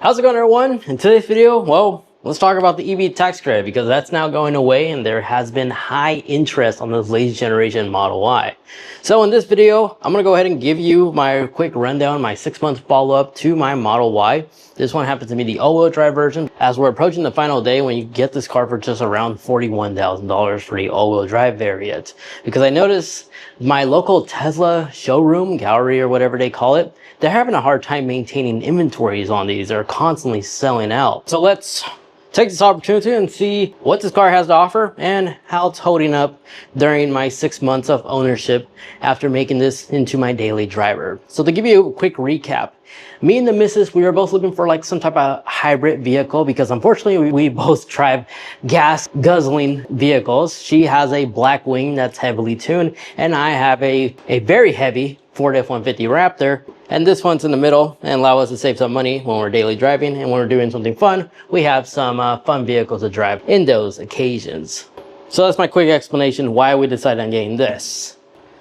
How's it going, everyone? In today's video, well, let's talk about the EV tax credit because that's now going away and there has been high interest on this latest generation Model Y. So in this video, I'm going to go ahead and give you my quick rundown, my 6-month follow-up to my Model Y. This one happens to be the all-wheel drive version. As we're approaching the final day when you get this car for just around $41,000 for the all-wheel drive variant. Because I noticed my local Tesla showroom, gallery, or whatever they call it, they're having a hard time maintaining inventories on these. They're constantly selling out. So let's take this opportunity and see what this car has to offer and how it's holding up during my 6 months of ownership after making this into my daily driver. So to give you a quick recap, me and the missus, we were both looking for like some type of hybrid vehicle because unfortunately we both drive gas guzzling vehicles. She has a black wing that's heavily tuned and I have a very heavy Ford F-150 Raptor, and this one's in the middle and allow us to save some money when we're daily driving, and when we're doing something fun, we have some fun vehicles to drive in those occasions. So that's my quick explanation why we decided on getting this.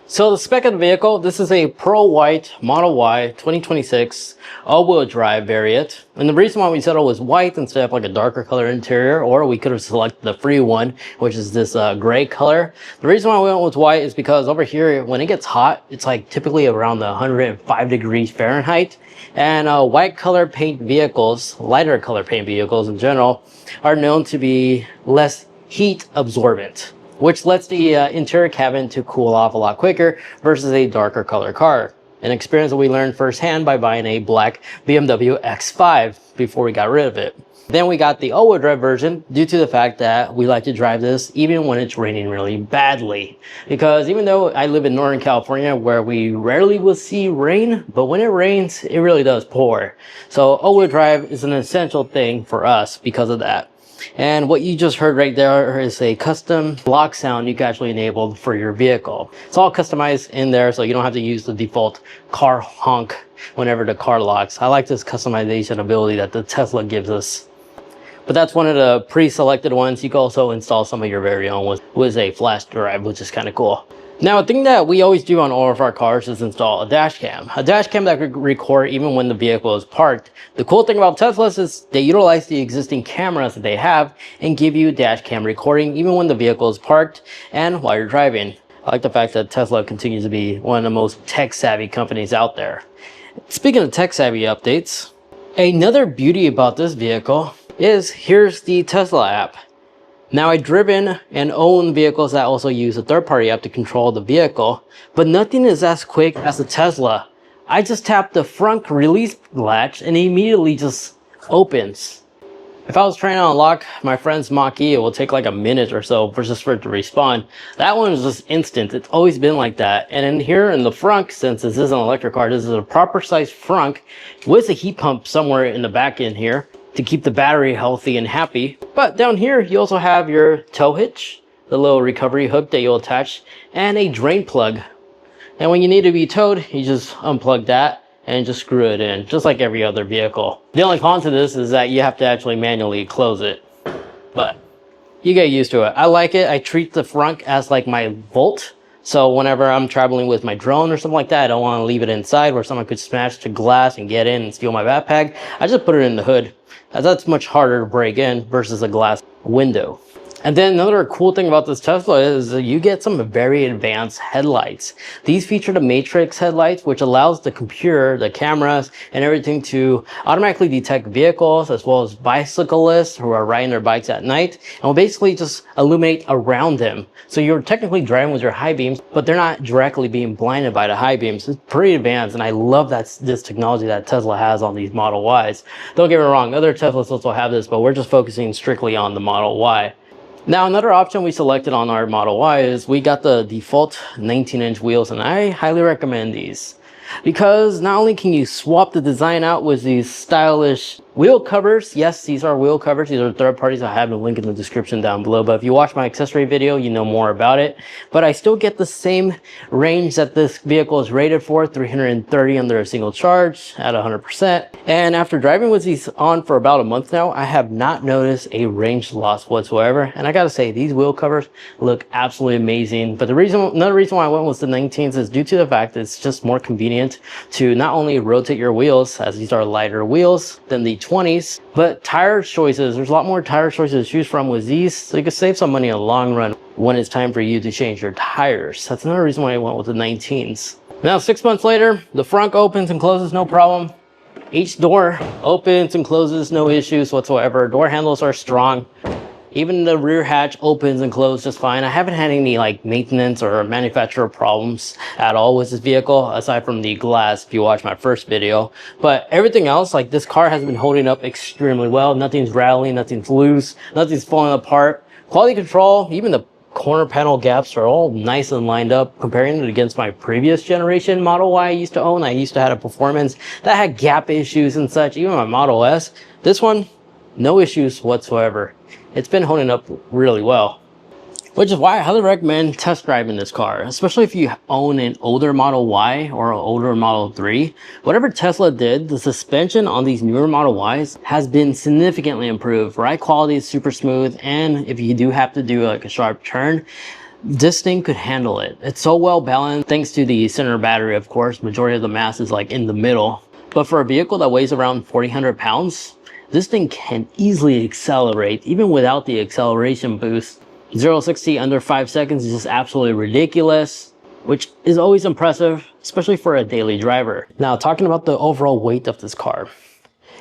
So the spec of the vehicle, this is a pearl white Model Y 2026 all-wheel drive variant. And the reason why we settled was white instead of like a darker color interior, or we could have selected the free one, which is this gray color. The reason why we went with white is because over here, when it gets hot, it's like typically around the 105 degrees Fahrenheit. And white color paint vehicles, lighter color paint vehicles in general, are known to be less heat absorbent, which lets the interior cabin to cool off a lot quicker versus a darker color car. An experience that we learned firsthand by buying a black BMW X5 before we got rid of it. Then we got the all-wheel drive version due to the fact that we like to drive this even when it's raining really badly. Because even though I live in Northern California where we rarely will see rain, but when it rains, it really does pour. So all-wheel drive is an essential thing for us because of that. And what you just heard right there is a custom lock sound you can actually enable for your vehicle. It's all customized in there, so you don't have to use the default car honk whenever the car locks. I like this customization ability that the Tesla gives us. But that's one of the pre-selected ones. You can also install some of your very own with a flash drive, which is kind of cool. Now, a thing that we always do on all of our cars is install a dash cam. A dash cam that could record even when the vehicle is parked. The cool thing about Teslas is they utilize the existing cameras that they have and give you dash cam recording even when the vehicle is parked and while you're driving. I like the fact that Tesla continues to be one of the most tech-savvy companies out there. Speaking of tech-savvy updates, another beauty about this vehicle is here's the Tesla app. Now, I've driven and own vehicles that also use a third-party app to control the vehicle, but nothing is as quick as the Tesla. I just tap the Frunk release latch and it immediately just opens. If I was trying to unlock my friend's Mach-E, it will take like a minute or so just for it to respond. That one is just instant. It's always been like that. And in here in the Frunk, since this is an electric car, this is a proper size Frunk with a heat pump somewhere in the back end here to keep the battery healthy and happy. But down here, you also have your tow hitch, the little recovery hook that you'll attach, and a drain plug. And when you need to be towed, you just unplug that and just screw it in, just like every other vehicle. The only con to this is that you have to actually manually close it, but you get used to it. I like it. I treat the Frunk as like my Volt. So whenever I'm traveling with my drone or something like that, I don't want to leave it inside where someone could smash the glass and get in and steal my backpack. I just put it in the hood, as that's much harder to break in versus a glass window. And then another cool thing about this Tesla is you get some very advanced headlights. These feature the matrix headlights, which allows the computer, the cameras, and everything to automatically detect vehicles as well as bicyclists who are riding their bikes at night, and will basically just illuminate around them. So you're technically driving with your high beams, but they're not directly being blinded by the high beams. It's pretty advanced, and I love that this technology that Tesla has on these Model Ys. Don't get me wrong, other Teslas also have this, but we're just focusing strictly on the Model Y. Now, another option we selected on our Model Y is we got the default 19-inch wheels, and I highly recommend these because not only can you swap the design out with these stylish wheel covers. Yes, these are wheel covers. These are third parties. I have a link in the description down below. But if you watch my accessory video, you know more about it. But I still get the same range that this vehicle is rated for, 330 under a single charge at 100%. And after driving with these on for about a month now, I have not noticed a range loss whatsoever. And I gotta say, these wheel covers look absolutely amazing. But another reason why I went with the 19s is due to the fact that it's just more convenient to not only rotate your wheels, as these are lighter wheels than the 20s. But tire choices, there's a lot more tire choices to choose from with these, so you can save some money in the long run when it's time for you to change your tires. That's another reason why I went with the 19s. Now 6 months later, the front opens and closes no problem. Each door opens and closes, no issues whatsoever. Door handles are strong. Even the rear hatch opens and closes just fine. I haven't had any like maintenance or manufacturer problems at all with this vehicle, aside from the glass if you watch my first video. But everything else, like this car has been holding up extremely well. Nothing's rattling, nothing's loose, nothing's falling apart. Quality control, even the corner panel gaps are all nice and lined up. Comparing it against my previous generation Model Y I used to own, I used to have a Performance that had gap issues and such. Even my Model S, this one, no issues whatsoever. It's been holding up really well, which is why I highly recommend test driving this car, especially if you own an older Model Y or an older Model 3. Whatever Tesla did, the suspension on these newer Model Ys has been significantly improved. Ride quality is super smooth, and if you do have to do like a sharp turn, this thing could handle it. It's so well balanced thanks to the center battery, of course. Majority of the mass is like in the middle. But for a vehicle that weighs around 4,000 pounds, this thing can easily accelerate even without the acceleration boost. 0-60 under 5 seconds is just absolutely ridiculous, which is always impressive, especially for a daily driver. Now, talking about the overall weight of this car,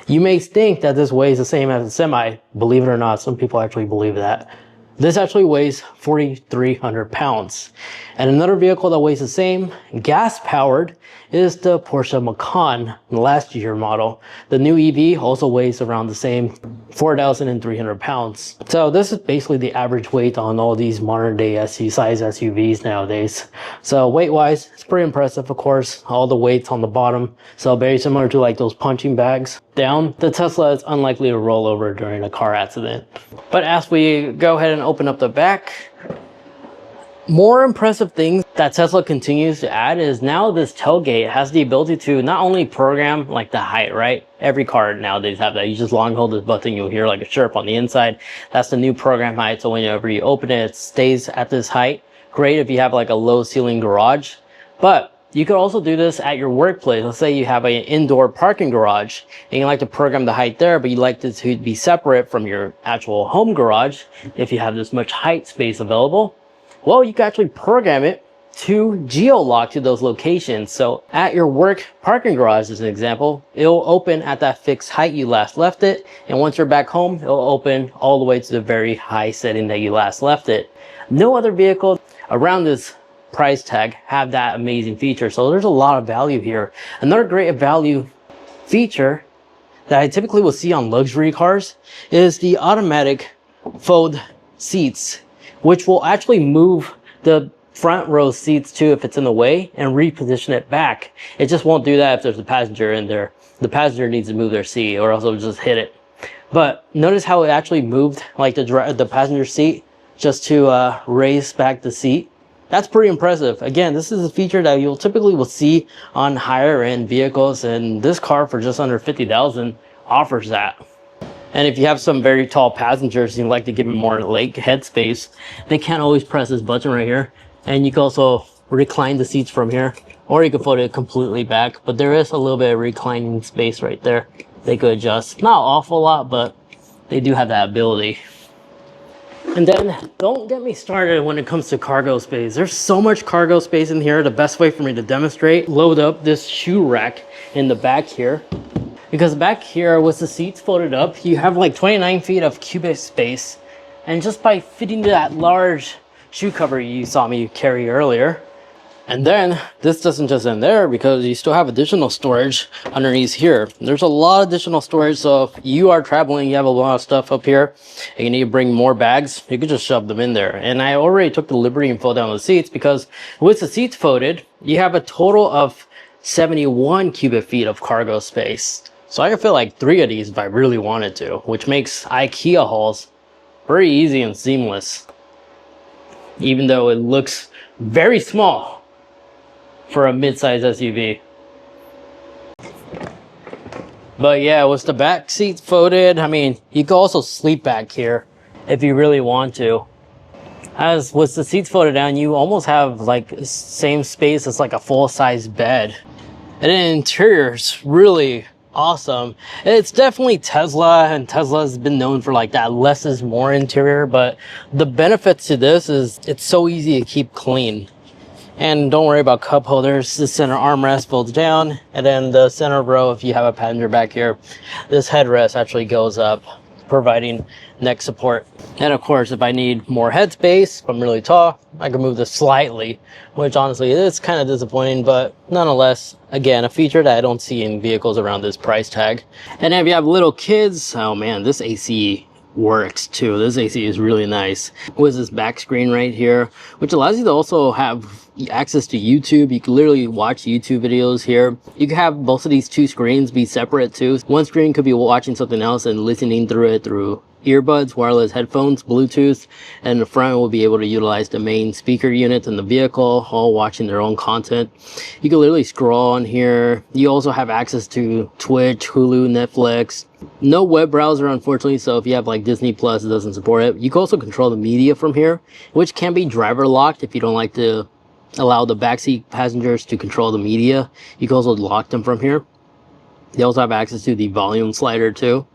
you may think that this weighs the same as a semi. Believe it or not, some people actually believe that. This actually weighs 4,300 pounds. And another vehicle that weighs the same, gas powered, is the Porsche Macan, the last year model. The new EV also weighs around the same, 4,300 pounds. So this is basically the average weight on all these modern day size SUVs nowadays. So weight wise, it's pretty impressive, of course. All the weights on the bottom. So very similar to like those punching bags. Down, the Tesla is unlikely to roll over during a car accident. But as we go ahead and open up the back, more impressive things that Tesla continues to add is now this tailgate has the ability to not only program like the height, right? Every car nowadays have that. You just long hold this button, you'll hear like a chirp on the inside. That's the new program height. So whenever you open it, it stays at this height. Great if you have like a low ceiling garage. But you could also do this at your workplace. Let's say you have an indoor parking garage and you like to program the height there, but you like it to be separate from your actual home garage if you have this much height space available. Well, you can actually program it to geo-lock to those locations. So at your work parking garage, as an example, it'll open at that fixed height you last left it. And once you're back home, it'll open all the way to the very high setting that you last left it. No other vehicle around this price tag have that amazing feature. So there's a lot of value here. Another great value feature that I typically will see on luxury cars is the automatic fold seats, which will actually move the front row seats too if it's in the way and reposition it back. It just won't do that if there's a passenger in there. The passenger needs to move their seat or else it'll just hit it. But notice how it actually moved like the passenger seat just to raise back the seat. That's pretty impressive. Again, this is a feature that you'll typically will see on higher end vehicles, and this car for just under 50,000 offers that. And if you have some very tall passengers and you like to give them more leg head space, they can't always press this button right here. And you can also recline the seats from here, or you can put it completely back. But there is a little bit of reclining space right there. They could adjust. Not an awful lot, but they do have that ability. And then don't get me started when it comes to cargo space. There's so much cargo space in here. The best way for me to demonstrate, load up this shoe rack in the back here. Because back here with the seats folded up, you have like 29 feet of cubic space. And just by fitting that large shoe cover you saw me carry earlier. And then this doesn't just end there, because you still have additional storage underneath here. There's a lot of additional storage. So if you are traveling, you have a lot of stuff up here and you need to bring more bags, you can just shove them in there. And I already took the liberty and fold down the seats, because with the seats folded, you have a total of 71 cubic feet of cargo space. So I can fit like 3 of these if I really wanted to, which makes IKEA hauls very easy and seamless, even though it looks very small for a mid-size SUV. But yeah, with the back seats folded, I mean, you can also sleep back here if you really want to. As with the seats folded down, you almost have like same space as like a full-size bed. And the interior is really awesome. It's definitely Tesla, and Tesla's been known for like that less is more interior, but the benefits to this is it's so easy to keep clean. And don't worry about cup holders. The center armrest folds down, and then the center row, if you have a passenger back here, this headrest actually goes up, providing neck support. And of course, if I need more headspace, if I'm really tall, I can move this slightly, which honestly is kind of disappointing, but nonetheless, again, a feature that I don't see in vehicles around this price tag. And if you have little kids, oh man, this AC works too. This AC is really nice with this back screen right here, which allows you to also have access to YouTube. You can literally watch YouTube videos here. You can have both of these two screens be separate too. One screen could be watching something else and listening through it through earbuds, wireless headphones, Bluetooth, and the front will be able to utilize the main speaker units in the vehicle, all watching their own content. You can literally scroll on here. You also have access to Twitch, Hulu, Netflix. No web browser, unfortunately, so if you have like Disney Plus, it doesn't support it. You can also control the media from here, which can be driver locked if you don't like to allow the backseat passengers to control the media. You can also lock them from here. You also have access to the volume slider too.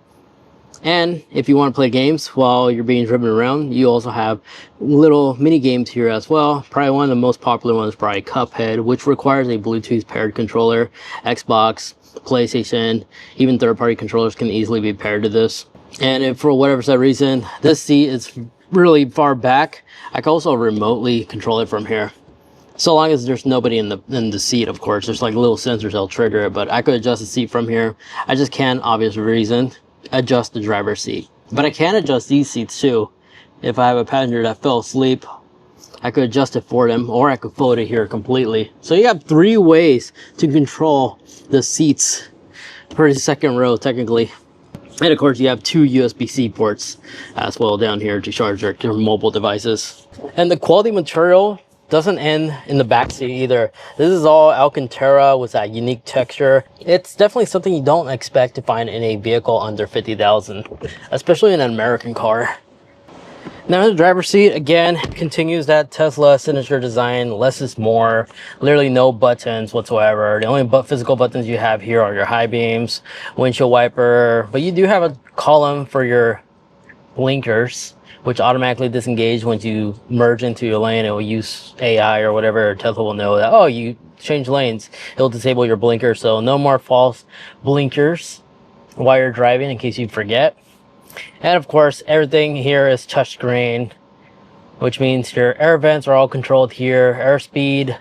And if you want to play games while you're being driven around, you also have little mini games here as well. Probably one of the most popular ones is probably Cuphead, which requires a Bluetooth paired controller. Xbox, PlayStation, even third-party controllers can easily be paired to this. And if for whatever set reason this seat is really far back, I can also remotely control it from here. So long as there's nobody in the seat, of course. There's like little sensors that'll trigger it, but I could adjust the seat from here. I just can't, obvious reason, adjust the driver's seat. But I can adjust these seats too. If I have a passenger that fell asleep, I could adjust it for them, or I could fold it here completely. So you have 3 ways to control the seats for the second row, technically. And of course, you have 2 USB-C ports as well down here to charge your mobile devices. And the quality material doesn't end in the back seat either. This is all Alcantara with that unique texture. It's definitely something you don't expect to find in a vehicle under 50,000, especially in an American car. Now the driver's seat, again, continues that Tesla signature design. Less is more. Literally no buttons whatsoever. The only physical buttons you have here are your high beams, windshield wiper, but you do have a column for your blinkers, which automatically disengage once you merge into your lane. It will use AI or whatever. Tesla will know that, oh, you change lanes. It'll disable your blinker, so no more false blinkers while you're driving in case you forget. And of course, everything here is touchscreen, which means your air vents are all controlled here. Airspeed.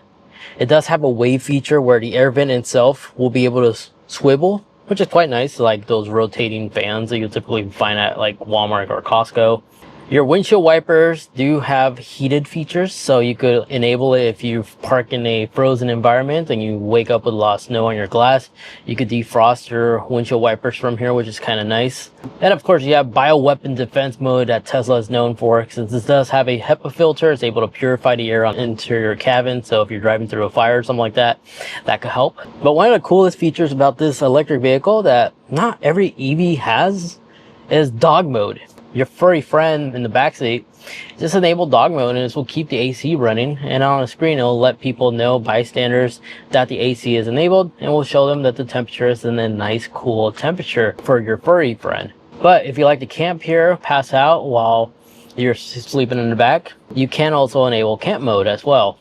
It does have a wave feature where the air vent itself will be able to swivel, which is quite nice, like those rotating fans that you typically find at like Walmart or Costco. Your windshield wipers do have heated features, so you could enable it if you park in a frozen environment and you wake up with a lot of snow on your glass. You could defrost your windshield wipers from here, which is kind of nice. And of course, you have bioweapon defense mode that Tesla is known for. Since this does have a HEPA filter, it's able to purify the air on the interior cabin. So if you're driving through a fire or something like that, that could help. But one of the coolest features about this electric vehicle that not every EV has is dog mode. Your furry friend in the backseat, just enable dog mode and this will keep the AC running, and on the screen it will let people know, bystanders, that the AC is enabled, and will show them that the temperature is in a nice cool temperature for your furry friend. But if you like to camp here, pass out while you're sleeping in the back, you can also enable camp mode as well.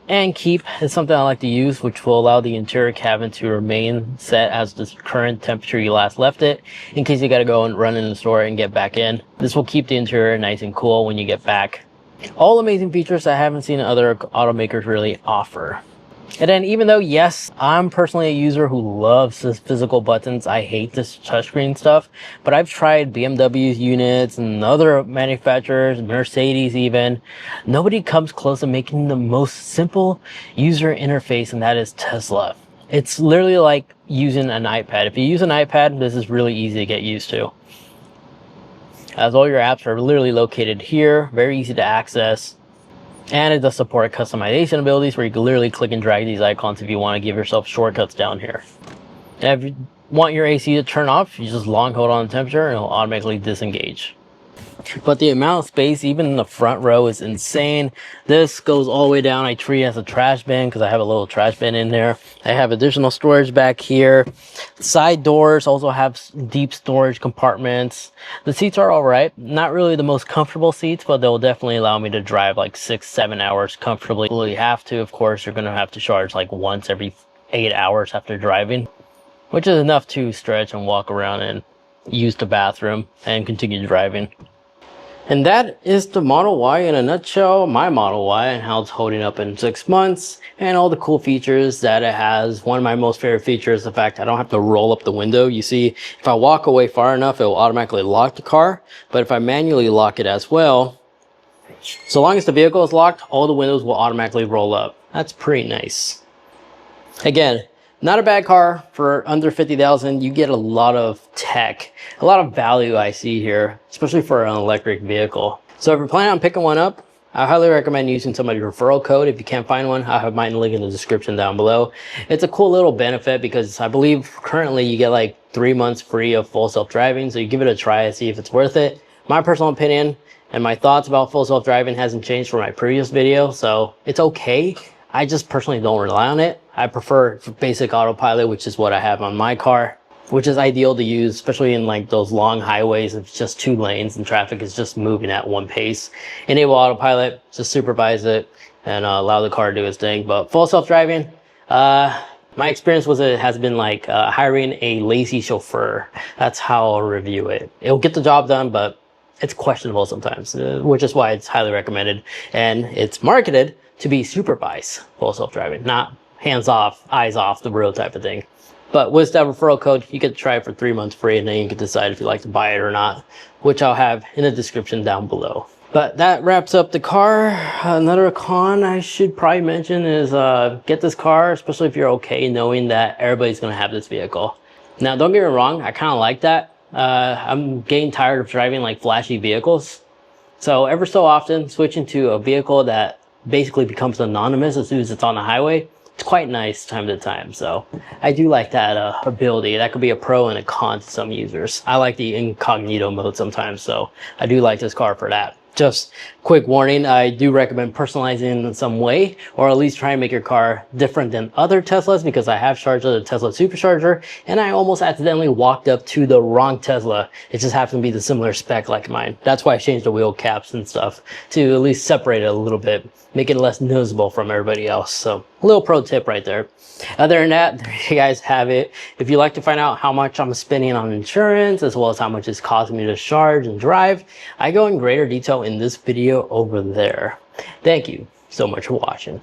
And keep is something I like to use, which will allow the interior cabin to remain set as the current temperature you last left it, in case you got to go and run in the store and get back in. This will keep the interior nice and cool when you get back. All amazing features I haven't seen other automakers really offer. And then even though, yes, I'm personally a user who loves this physical buttons, I hate this touchscreen stuff, but I've tried BMW's units and other manufacturers, Mercedes even. Nobody comes close to making the most simple user interface, and that is Tesla. It's literally like using an iPad. If you use an iPad, this is really easy to get used to, as all your apps are literally located here, very easy to access. And it does support customization abilities where you can literally click and drag these icons if you want to give yourself shortcuts down here. And if you want your AC to turn off, you just long hold on the temperature and it'll automatically disengage. But the amount of space, even in the front row, is insane. This goes all the way down. I treat it as a trash bin because I have a little trash bin in there. I have additional storage back here. Side doors also have deep storage compartments. The seats are all right. Not really the most comfortable seats, but they'll definitely allow me to drive like 6-7 hours comfortably. Well, you have to, of course, you're going to have to charge like once every 8 hours after driving, which is enough to stretch and walk around and use the bathroom and continue driving. And that is the Model Y in a nutshell, my Model Y, and how it's holding up in 6 months, and all the cool features that it has. One of my most favorite features is the fact I don't have to roll up the window. You see, if I walk away far enough, it will automatically lock the car, but if I manually lock it as well, so long as the vehicle is locked, all the windows will automatically roll up. That's pretty nice. Again, not a bad car for under 50,000. You get a lot of tech, a lot of value I see here, especially for an electric vehicle. So if you're planning on picking one up, I highly recommend using somebody's referral code. If you can't find one, I'll have mine link in the description down below. It's a cool little benefit because I believe currently you get like 3 months free of full self-driving. So you give it a try and see if it's worth it. My personal opinion and my thoughts about full self-driving hasn't changed from my previous video, so it's okay. I just personally don't rely on it. I prefer basic autopilot, which is what I have on my car, which is ideal to use, especially in like those long highways. It's just 2 lanes and traffic is just moving at one pace. Enable autopilot, just supervise it and allow the car to do its thing. But full self-driving, my experience was it has been like hiring a lazy chauffeur. That's how I'll review it. It'll get the job done, but it's questionable sometimes, which is why it's highly recommended. And it's marketed to be supervised full self-driving, not hands off, eyes off the road type of thing. But with that referral code, you get to try it for 3 months free, and then you can decide if you like to buy it or not, which I'll have in the description down below. But that wraps up the car. Another con I should probably mention is get this car, especially if you're okay knowing that everybody's going to have this vehicle. Now, don't get me wrong, I kind of like that. I'm getting tired of driving like flashy vehicles. So ever so often, switching to a vehicle that basically becomes anonymous as soon as it's on the highway, it's quite nice time to time. So I do like that ability. That could be a pro and a con to some users. I like the incognito mode sometimes, so I do like this car for that. Just quick warning, I do recommend personalizing in some way, or at least try and make your car different than other Teslas, because I have charged a Tesla supercharger and I almost accidentally walked up to the wrong Tesla. It just happened to be the similar spec like mine. That's why I changed the wheel caps and stuff to at least separate it a little bit, make it less noticeable from everybody else. So a little pro tip right there. Other than that, there you guys have it. If you'd like to find out how much I'm spending on insurance, as well as how much it's costing me to charge and drive, I go in greater detail in this video over there. Thank you so much for watching.